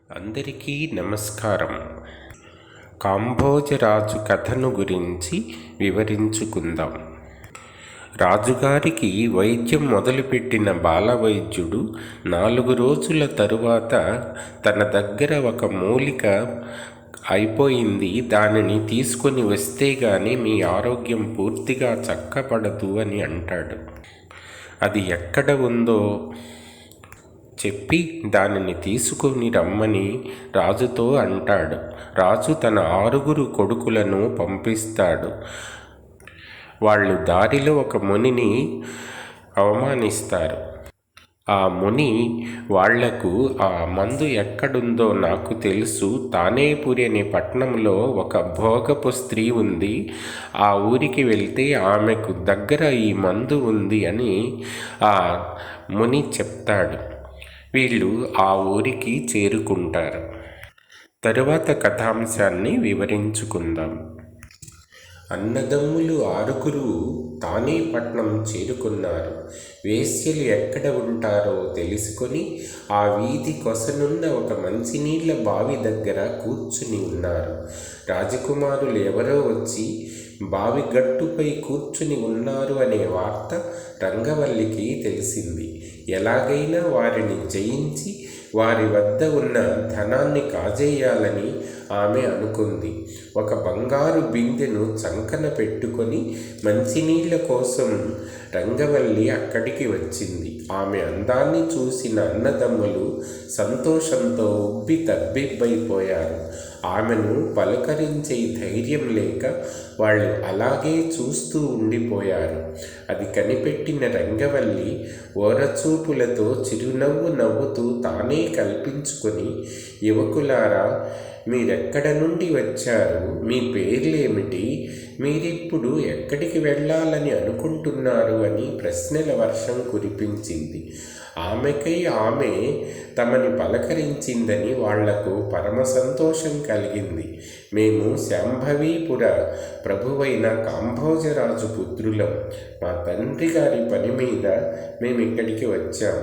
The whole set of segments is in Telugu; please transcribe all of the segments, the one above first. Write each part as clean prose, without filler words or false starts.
అందరికీ నమస్కారం. కాంభోజరాజు కథను గురించి వివరించుకుందాం. రాజుగారికి వైద్యం మొదలుపెట్టిన బాలవైద్యుడు 4 రోజుల తరువాత తన దగ్గర ఒక మూలిక అయిపోయింది, దానిని తీసుకొని వస్తే గాని మీ ఆరోగ్యం పూర్తిగా చక్కబడదు అని అంటాడు. అది ఎక్కడ ఉందో చెప్పి దానిని తీసుకొని రమ్మని రాజుతో అంటాడు. రాజు తన 6 కొడుకులను పంపిస్తాడు. వాళ్ళు దారిలో ఒక మునిని అవమానిస్తారు. ఆ ముని వాళ్లకు ఆ మందు ఎక్కడుందో నాకు తెలుసు, తానేపురి అనే పట్టణంలో ఒక భోగపు స్త్రీ ఉంది, ఆ ఊరికి వెళ్తే ఆమెకు దగ్గర ఈ మందు ఉంది అని ఆ ముని చెప్తాడు. వీళ్ళు ఆ ఊరికి చేరుకుంటారు. తరువాత కథాంశాన్ని వివరించుకుందాం. అన్నదమ్ములు 6 తానే పట్నం చేరుకున్నారు. వేశ్యలు ఎక్కడ ఉంటారో తెలుసుకొని ఆ వీధి కొసనున్న ఒక మంచినీళ్ల బావి దగ్గర కూర్చుని ఉన్నారు. రాజకుమారులు ఎవరో వచ్చి బావి గట్టుపై కూర్చుని ఉన్నారు అనే వార్త రంగవల్లికి తెలిసింది. ఎలాగైనా వారిని జయించి వారి వద్ద ఉన్న ధనాన్ని కాజేయాలని ఆమె అనుకుంది. ఒక బంగారు బిందెను చంకన పెట్టుకొని మంచినీళ్ల కోసం రంగవల్లి అక్కడికి వచ్చింది. ఆమె అందాన్ని చూసిన అన్నదమ్ములు సంతోషంతో ఉబ్బి తబ్బిబ్బైపోయారు. ఆమెను పలకరించే ధైర్యం లేక వాళ్ళు అలాగే చూస్తూ ఉండిపోయారు. అది కనిపెట్టిన రంగవల్లి ఓరచూపులతో చిరునవ్వు నవ్వుతూ తానే కల్పించుకొని, యువకులారా, మీరెక్కడ నుండి వచ్చారు? మీ పేర్లేమిటి? మీరిప్పుడు ఎక్కడికి వెళ్ళాలని అనుకుంటున్నారు అని ప్రశ్నల వర్షం కురిపించింది. ఆమెకై ఆమె తమని పలకరించిందని వాళ్లకు పరమ సంతోషం కలిగింది. మేము శాంభవీపుర ప్రభువైన కాంభోజరాజు పుత్రులం. మా తండ్రి గారి పని మీద మేమిక్కడికి వచ్చాం.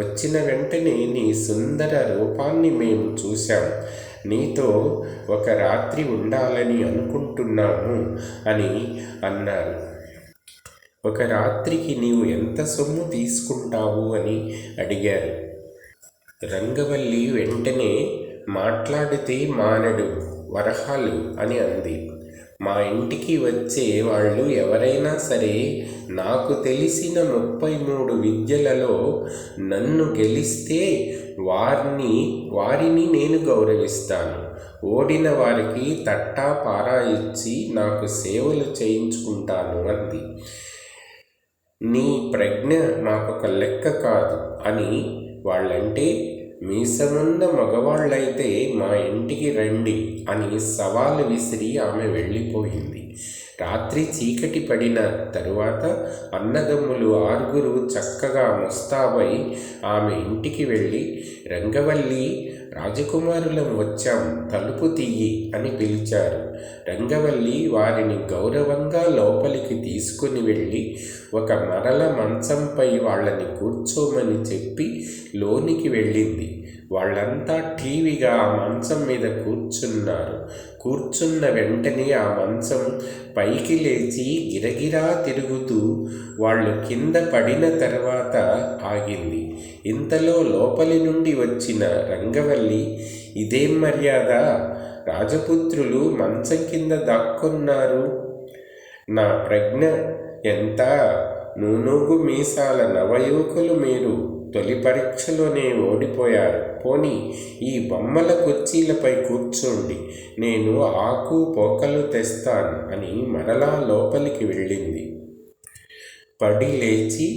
వచ్చిన వెంటనే నీ సుందర రూపాన్ని మేము చూశాం. నీతో ఒక రాత్రి ఉండాలని అనుకుంటున్నాము అని అన్నారు. ఒక రాత్రికి నీవు ఎంత సొమ్ము తీసుకుంటావు అని అడిగారు. రంగవల్లి వెంటనే మాట్లాడితే మానడు వరహాలు అని అంది. మా ఇంటికి వచ్చే వాళ్ళు ఎవరైనా సరే నాకు తెలిసిన 33 విద్యలలో నన్ను గెలిస్తే వారిని నేను గౌరవిస్తాను. ఓడిన వారికి తట్టా పారా ఇచ్చి నాకు సేవలు చేయించుకుంటాను అంది. నీ ప్రజ్ఞ మాకొక లెక్క కాదు అని వాళ్ళంటే, మీసమున్న మగవాళ్ళైతే మా ఇంటికి రండి అని సవాలు విసిరి ఆమె వెళ్ళిపోయింది. రాత్రి చీకటి పడిన తరువాత అన్నదమ్ములు 6 చక్కగా ముస్తాబై ఆమె ఇంటికి వెళ్ళి, రంగవల్లి, రాజకుమారులం వచ్చాం, తలుపు తీయి అని పిలిచారు. రంగవల్లి వారిని గౌరవంగా లోపలికి తీసుకుని వెళ్ళి ఒక మరల మంచంపై వాళ్ళని కూర్చోమని చెప్పి లోనికి వెళ్ళింది. వాళ్ళంతా టీవీగా ఆ మంచం మీద కూర్చున్నారు. కూర్చున్న వెంటనే ఆ మంచం పైకి లేచి గిరగిరా తిరుగుతూ వాళ్ళు కింద పడిన తర్వాత ఆగింది. ఇంతలో లోపలి నుండి వచ్చిన రంగవల్లి, ఇదేం మర్యాద? రాజపుత్రులు మంచం కింద దాక్కున్నారు. నా ప్రజ్ఞ ఎంత? నూనూగు మీసాల నవయువకులు మీరు తొలి పరీక్షలోనే ఓడిపోయారు. పోనీ ఈ బొమ్మల కుర్చీలపై కూర్చోండి, నేను ఆకు పోకలు తెస్తాను అని మరలా లోపలికి వెళ్ళింది. పడి లేచి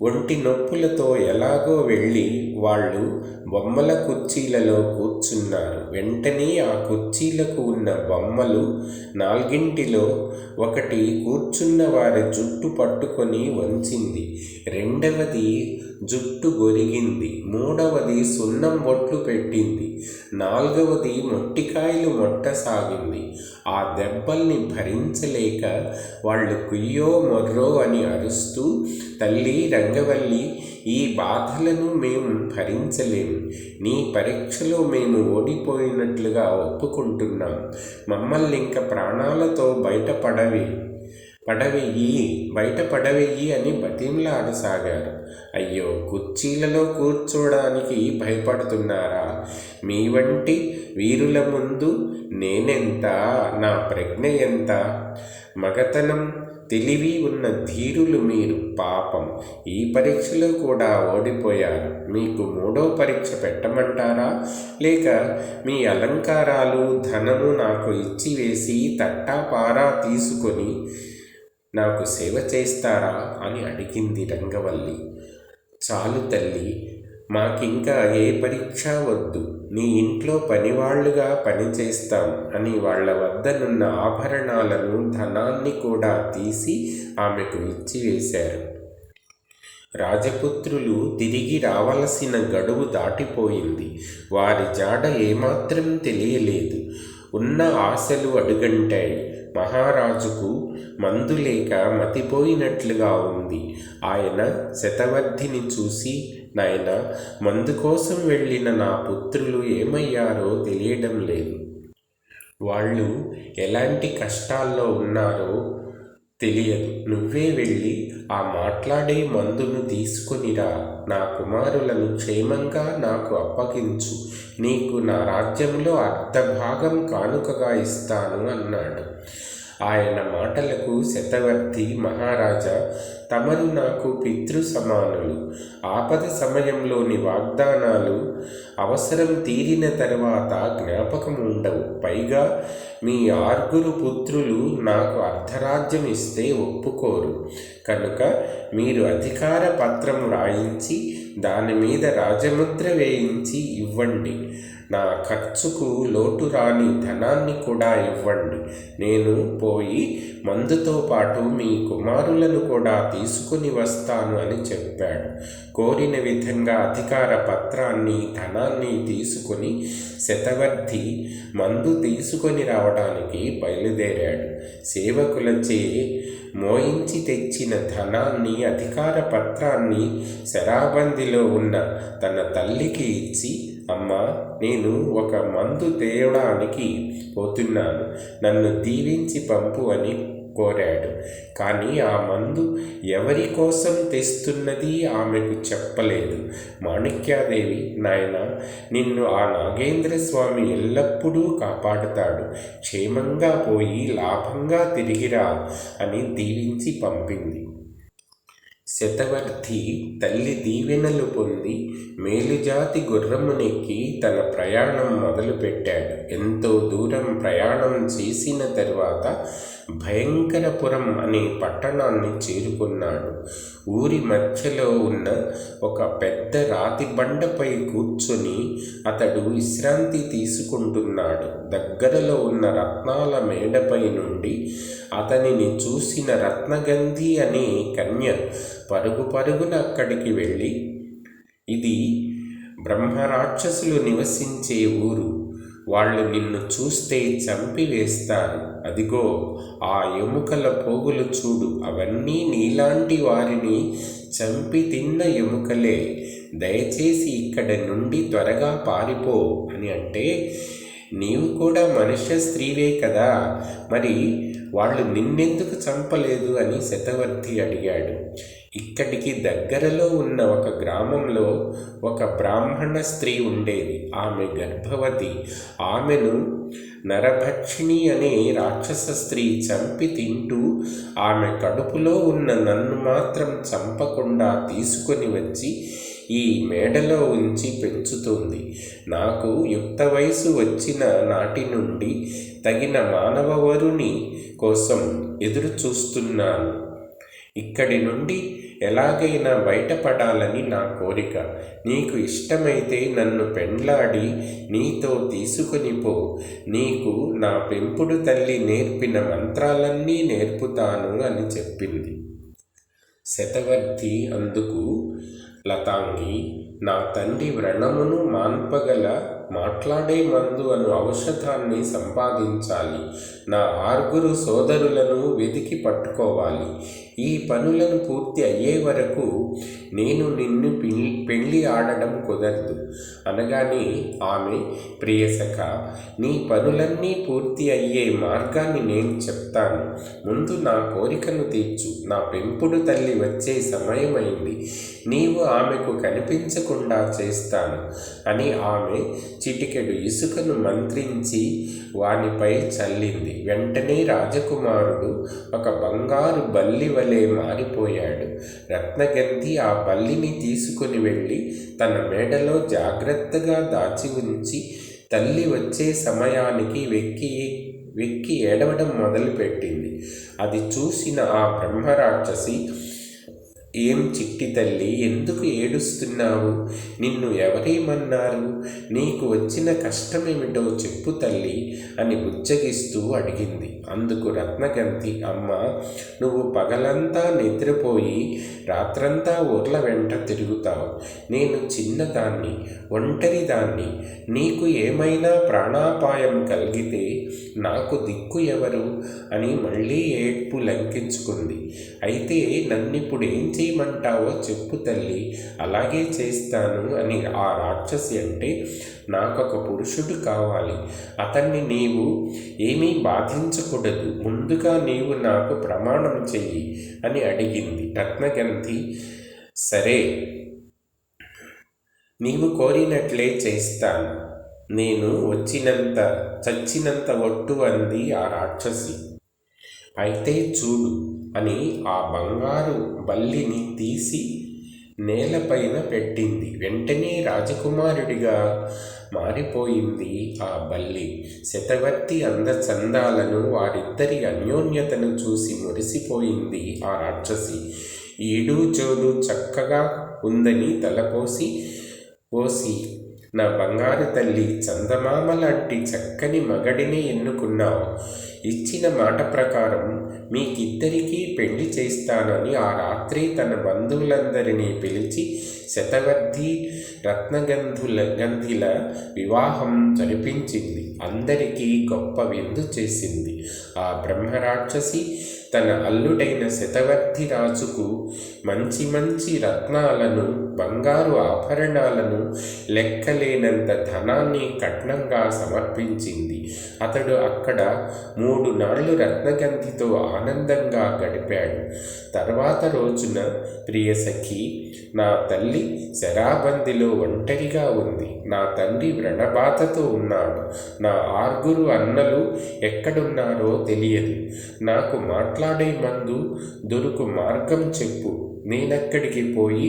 ఒంటి నొప్పులతో ఎలాగో వెళ్ళి వాళ్ళు బొమ్మల కుర్చీలలో కూర్చున్నారు. వెంటనే ఆ కుర్చీలకు ఉన్న బొమ్మలు 4 ఒకటి కూర్చున్న వారి జుట్టు పట్టుకొని వంచింది, 2వది జుట్టు గొరిగింది, 3వది సున్నం బొట్లు పెట్టింది, నాలుగవది మొట్టికాయలు మొట్టసాగింది. ఆ దెబ్బల్ని భరించలేక వాళ్ళు కుయ్యో మొర్రో అని అరుస్తూ, తల్లి రంగవల్లి, ఈ బాధలను మేము భరించలేము. నీ పరీక్షలో మేము ఓడిపోయినట్లుగా ఒప్పుకుంటున్నాం. మమ్మల్ని ఇంక ప్రాణాలతో బయటపడవెయ్యి అని బతిమలాడసాగారు. అయ్యో, కుర్చీలలో కూర్చోడానికి భయపడుతున్నారా? మీ వంటి వీరుల ముందు నేనెంత, నా ప్రజ్ఞ ఎంత? మగతనం తెలివి ఉన్న ధీరులు మీరు. పాపం, ఈ పరీక్షలో కూడా ఓడిపోయారు. మీకు మూడో పరీక్ష పెట్టమంటారా? లేక మీ అలంకారాలు ధనము నాకు ఇచ్చివేసి తట్టాపారా తీసుకొని నాకు సేవ చేస్తారా అని అడిగింది రంగవల్లి. చాలు తల్లి, మాకింకా ఏ పరీక్ష వద్దు. నీ ఇంట్లో పనివాళ్లుగా పనిచేస్తాం అని వాళ్ల వద్దనున్న ఆభరణాలను ధనాన్ని కూడా తీసి ఆమెకు ఇచ్చివేశారు. రాజపుత్రులు తిరిగి రావలసిన గడువు దాటిపోయింది. వారి జాడ ఏమాత్రం తెలియలేదు. ఉన్న ఆశలు అడుగంటాయి. మహారాజుకు మందులేక మతిపోయినట్లుగా ఉంది. ఆయన శతవర్ధిని చూసి, నాయనా, మందు కోసం వెళ్ళిన నా పుత్రులు ఏమయ్యారో తెలియడం లేదు. వాళ్ళు ఎలాంటి కష్టాల్లో ఉన్నారో తెలియదు. నువ్వే వెళ్ళి ఆ మాట్లాడే మందును తీసుకొనిరా. నా కుమారులను క్షేమంగా నాకు అప్పగించు. నీకు నా రాజ్యంలో అర్ధభాగం కానుకగా ఇస్తాను అన్నాడు. ఆయన మాటలకు శతవర్ధి, మహారాజా, తమరు నాకు పితృ సమానులు. ఆపద సమయంలోని వాగ్దానాలు అవసరం తీరిన తర్వాత జ్ఞాపకం ఉండవు. పైగా మీ 6 పుత్రులు నాకు అర్ధరాజ్యం ఇస్తే ఒప్పుకోరు. కనుక మీరు అధికార పత్రం రాయించి దాని మీద రాజముద్ర వేయించి ఇవ్వండి. నా ఖర్చుకు లోటు రాని ధనాన్ని కూడా ఇవ్వండి. నేను పోయి మందుతో పాటు మీ కుమారులను కూడా తీసుకుని వస్తాను అని చెప్పాడు. కోరిన విధంగా అధికార పత్రాన్ని, ధనాన్ని తీసుకుని శతవర్ధి మందు తీసుకొని రావడానికి బయలుదేరాడు. సేవకులచే మోయించి తెచ్చిన ధనాన్ని, అధికార పత్రాన్ని శరాబందిలో ఉన్న తన తల్లికి ఇచ్చి, అమ్మా, నేను ఒక మందు తేయడానికి పోతున్నాను, నన్ను దీవించి పంపు అని కోరాడు. కానీ ఆ మందు ఎవరి కోసం తెస్తున్నది ఆమెకు చెప్పలేదు. మాణిక్యాదేవి, నాయనా, నిన్ను ఆ నాగేంద్ర స్వామి ఎల్లప్పుడూ కాపాడుతాడు. క్షేమంగా పోయి లాభంగా తిరిగిరా అని దీవించి పంపింది. శతవర్ధి తల్లి దీవెనలు పొంది మేలుజాతి గుర్రమునెక్కి తన ప్రయాణం మొదలుపెట్టాడు. ఎంతో దూరం ప్రయాణం చేసిన తరువాత భయంకరపురం అనే పట్టణాన్ని చేరుకున్నాడు. ఊరి మధ్యలో ఉన్న ఒక పెద్ద రాతి బండపై కూర్చొని అతడు విశ్రాంతి తీసుకుంటున్నాడు. దగ్గరలో ఉన్న రత్నాల మేడపై నుండి అతనిని చూసిన రత్నగంధి అనే కన్య పరుగున అక్కడికి వెళ్ళి, ఇది బ్రహ్మరాక్షసులు నివసించే ఊరు. వాళ్ళు నిన్ను చూస్తే చంపివేస్తారు. అదిగో ఆ ఎముకల పోగులు చూడు, అవన్నీ నీలాంటి వారిని చంపి తిన్న ఎముకలే. దయచేసి ఇక్కడి నుండి త్వరగా పారిపో అని అంటే, నీవు కూడా మనుష్య స్త్రీవే కదా, మరి వాళ్ళు నిన్నెందుకు చంపలేదు అని శతవర్ధి అడిగాడు. ఇక్కడికి దగ్గరలో ఉన్న ఒక గ్రామంలో ఒక బ్రాహ్మణ స్త్రీ ఉండేది. ఆమె గర్భవతి. ఆమెను నరభక్షిణి అనే రాక్షస స్త్రీ చంపి తింటూ ఆమె కడుపులో ఉన్న నన్ను మాత్రం చంపకుండా తీసుకొని వచ్చి ఈ మేడలో ఉంచి పెంచుతుంది. నాకు యుక్త వయసు వచ్చిన నాటి నుండి తగిన మానవవరుని కోసం ఎదురు చూస్తున్నాను. ఇక్కడి నుండి ఎలాగైనా బయటపడాలని నా కోరిక. నీకు ఇష్టమైతే నన్ను పెండ్లాడి నీతో తీసుకొని పో. నీకు నా పెంపుడు తల్లి నేర్పిన మంత్రాలన్నీ నేర్పుతాను అని చెప్పింది. శతవర్ధి అందుకు, లతాంగి, నా తండ్రి వ్రణమును మాన్పగల మాట్లాడే మందు అను ఔషధాన్ని సంపాదించాలి. నా 6 సోదరులను వెతికి పట్టుకోవాలి. ఈ పనులను పూర్తి అయ్యే వరకు నేను నిన్ను పెళ్లి ఆడడం కుదరదు అనగానే ఆమె, ప్రియసఖ, నీ పనులన్నీ పూర్తి అయ్యే మార్గాన్ని నేను చెప్తాను. ముందు నా కోరికను తీర్చు. నా పెంపుడు తల్లి వచ్చే సమయమైంది. నీవు ఆమెకు కనిపించకుండా చేస్తాను అని ఆమె చిటికెడు ఇసుకను మంత్రించి వానిపై చల్లింది. వెంటనే రాజకుమారుడు ఒక బంగారు బల్లి వలె మారిపోయాడు. రత్నగంధి ఆ బల్లిని తీసుకుని వెళ్ళి తన మేడలో జాగ్రత్తగా దాచి ఉంచి తల్లి వచ్చే సమయానికి వెక్కి ఏడవడం మొదలుపెట్టింది. అది చూసిన ఆ బ్రహ్మరాక్షసి, ఏం చిట్టి తల్లి, ఎందుకు ఏడుస్తున్నావు? నిన్ను ఎవరేమన్నారు? నీకు వచ్చిన కష్టమేమిటో చెప్పు తల్లి అని బుజ్జగిస్తూ అడిగింది. అందుకు రత్నగంధి, అమ్మ, నువ్వు పగలంతా నిద్రపోయి రాత్రంతా ఊర్ల వెంట తిరుగుతావు. నేను చిన్నదాన్ని, ఒంటరిదాన్ని. నీకు ఏమైనా ప్రాణాపాయం కలిగితే నాకు దిక్కు ఎవరు అని మళ్ళీ ఏడ్పు లంకించుకుంది. అయితే నన్నిప్పుడు ఏం చేయమంటావో చెప్పు తల్లి, అలాగే చేస్తాను అని ఆ రాక్షసి అంటే, నాకొక పురుషుడు కావాలి. అతన్ని నీవు ఏమీ బాధించకూడదు. ముందుగా నీవు నాకు ప్రమాణం చెయ్యి అని అడిగింది. రత్నగంధి, సరే, నీవు కోరినట్లే చేస్తాను. నేను చచ్చినంత ఒట్టు అంది ఆ రాక్షసి. అయితే చూడు అని ఆ బంగారు బల్లిని తీసి నేలపైన పెట్టింది. వెంటనే రాజకుమారుడిగా మారిపోయింది ఆ బల్లి. శతవర్తి అందచందాలను, వారిద్దరి అన్యోన్యతను చూసి మురిసిపోయింది ఆ రాక్షసి. ఈడు చోడు చక్కగా ఉందని తలపోసి, నా బంగారు తల్లి, చందమామ లాంటి చక్కని మగడిని ఎన్నుకున్నావు. ఇచ్చిన మాట ప్రకారం మీకిద్దరికీ పెళ్లి చేస్తానని ఆ రాత్రి తన బంధువులందరినీ పిలిచి శతవర్ధి రత్నగంధిల వివాహం జరిపించింది. అందరికీ గొప్ప విందు చేసింది. ఆ బ్రహ్మరాక్షసి తన అల్లుడైన శతవర్ధి రాజుకు మంచి మంచి రత్నాలను, బంగారు ఆభరణాలను, లెక్కలేనంత ధనాన్ని కట్నంగా సమర్పించింది. అతడు అక్కడ 3 నాళ్లు రత్నగంధితో ఆనందంగా గడిపాడు. తర్వాత రోజున, ప్రియసఖి, నా తల్లి శరాబందిలో ఒంటరిగా ఉంది. నా తండ్రి వ్రణబాధతో ఉన్నాడు. నా 6 అన్నలు ఎక్కడున్నారో తెలియదు. నాకు మాట్లాడే మందు దొరుకు మార్గం చెప్పు. నేనక్కడికి పోయి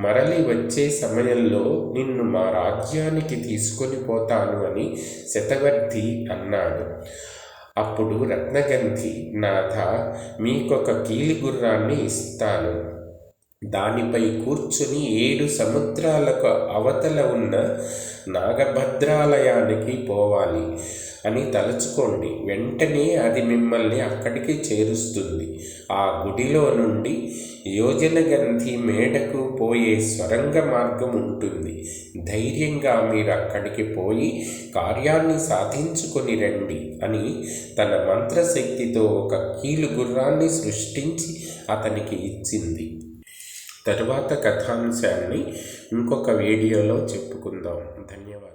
మరలి వచ్చే సమయంలో నిన్ను మా రాజ్యానికి తీసుకొని పోతాను అని శతవర్ధి అన్నాడు. అప్పుడు రత్నగంధి, నాథ, మీకొక కీలిగుర్రాన్ని ఇస్తాను. దానిపై కూర్చుని 7 సముద్రాలకు అవతల ఉన్న నాగభద్రాలయానికి పోవాలి అని తలుచుకోండి. వెంటనే అది మిమ్మల్ని అక్కడికి చేరుస్తుంది. ఆ గుడిలో నుండి యోజనగంధి మేడకు పోయే స్వరంగ మార్గం ఉంటుంది. ధైర్యంగా మీరు అక్కడికి పోయి కార్యాన్ని సాధించుకొని రండి అని తన మంత్రశక్తితో ఒక కీలుగుర్రాన్ని సృష్టించి అతనికి ఇచ్చింది. తరువాత కథాంశాన్ని ఇంకొక వీడియోలో చెప్పుకుందాం. ధన్యవాదాలు.